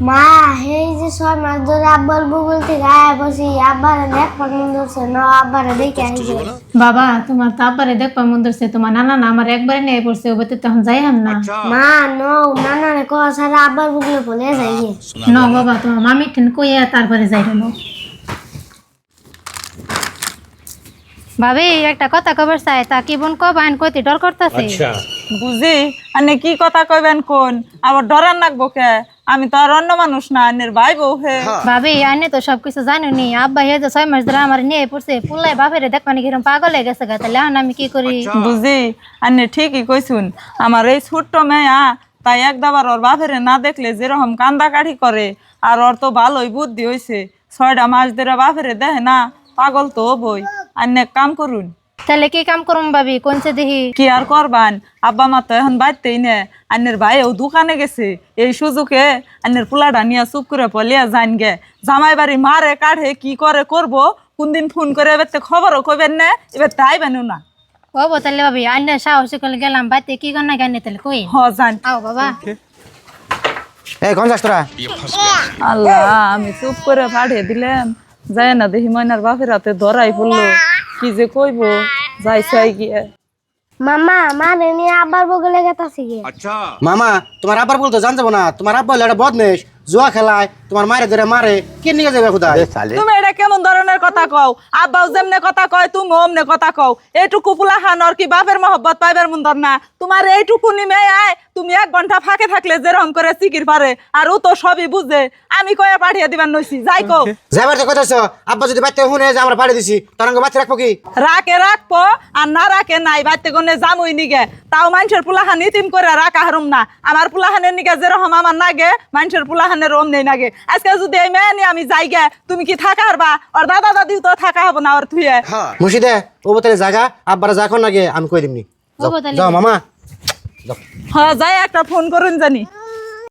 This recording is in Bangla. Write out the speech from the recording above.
মা এই যে 6 মাস ধরে আব্বার বগল থেকে আয়া বসি আব্বারে দেখবার মন ধরছে না আব্বারে দেখে আইছে। বাবা তোমার তো আব্বারে দেখবা মন ধরছে, তোমার নানা না আমার একবারে নিয়ে পড়ছে, ও তো তখন যাই হাম না। মা নো নানারে কহ সারা আব্বার বগলে বলে যাইয়ে। ন বাবা তোমার মামি ঠেন কইয়া তারপরে যাই রেলো। ভাবি একটা কথা খবর চাই, তা কি বোন কবান কইতে ডর করতেছে। বুঝি আনে কি কথা কইবেন কোন, আবার ডরান লাগবো কে? আমি তো আর অন্য মানুষ না, আনের ভাই বউ হে। ভাবি আনে তো সবকিছু জানুনি, আব্বা হে যে 6 মাস ধরে আমার নিয়ে পড়ছে, পুলাই বাপেরে দেখবানি কিরম পাগল হয়ে গেছে গা, তাহলে এখন আমি কি করি? বুঝি আনে ঠিকই কইছুন, আমার এই ছোট্ট মেয়া তাই একদাবার ওর বাপেরে না দেখলে যেরকম কান্দাকাঠি করে, আর ওর তো ভালোই বুদ্ধি হইছে, 6টা মাস ধরে বাপেরে দেখে না, পাগল তো বই। আনে কাম করুন। তাহলে কি কাম করুম ভাবি কোনছে দেখি? কি আর করবান, আব্বা মা তো এখন বাড়তেই নে, আন্নের ভাইও দোকানে গেছে, এই সুযোগে আন্নের পোলাটা নিয়ে চুপ করে পলিয়া যান গে। জামাই বাড়ি মারে কাঢ়ে কি করে করব, কোনদিন ফোন করে এবার খবরও কইবেন না, এবার তাই বেনু না। ও তাহলে ভাবি আন্নে সাহস করে গেলাম বাইতে কি কর না গানে তাহলে কই হ যান। আও বাবা। এই কোন যাস তোরা? আল্লাহ আমি চুপ করে পাঠিয়ে দিলাম, যায় না দেখি ময়নার বাপের হাতে ধরাই পড়লো, কি যে কইব যাই চাই গিয়ে। মামা মারে নিয়ে আব্বার বগলে গেতাছি গে। মামা তোমার আব্বার বলতো জান যাবো না, তোমার আব্বা হলো একটা বদমেশ, জুয়া খেলায়, তোমার মায়ের ধরে মারে, কে নিয়ে যাবে খুদা? তুমি এটা কেমন ধরনের কথা কও? আব্বাও যেমনে কথা কয় তুমি অমনে কথা কও। এইটুকু পোলা খানর কি বাপের মহব্বত পাইবার মন্দর না? তোমার এইটুকু নিমে আয়, তুমি 1 ঘন্টা ফাঁকে থাকলে যেরকম করে সিকির পারে, আর ও তো সবই বুঝে। আমি কয়ে পাঠিয়ে দিবার নইছি, যাই কও। যাবার তো কথা আব্বা যদি বাচ্চা শুনে যে আমরা পাঠিয়ে দিছি, তার বাচ্চা রাখবো কি? রাখে রাখবো, আর না রাখে নাই, বাড়তে গনে জামুই নিগে। তাও মানুষের পোলাখান ইতিম করে রাখা হারুম না। আমার পোলাখানের নিগে যেরকম আমার নাগে, মানুষের পোলাখানের ওম নেই নাগে। আজকে যদি এই মেয়ে নিয়ে আমি যাই গে, তুমি কি থাকা হারবা? ওর দাদা দাদি তো থাকা হবো না ওর থুয়ে। মুর্শিদে ও বোতলে জায়গা আব্বারা যা এখন নাকি আমি কই দিমনি। যাও মামা। হ্যাঁ যাই একটা ফোন করুন জানি।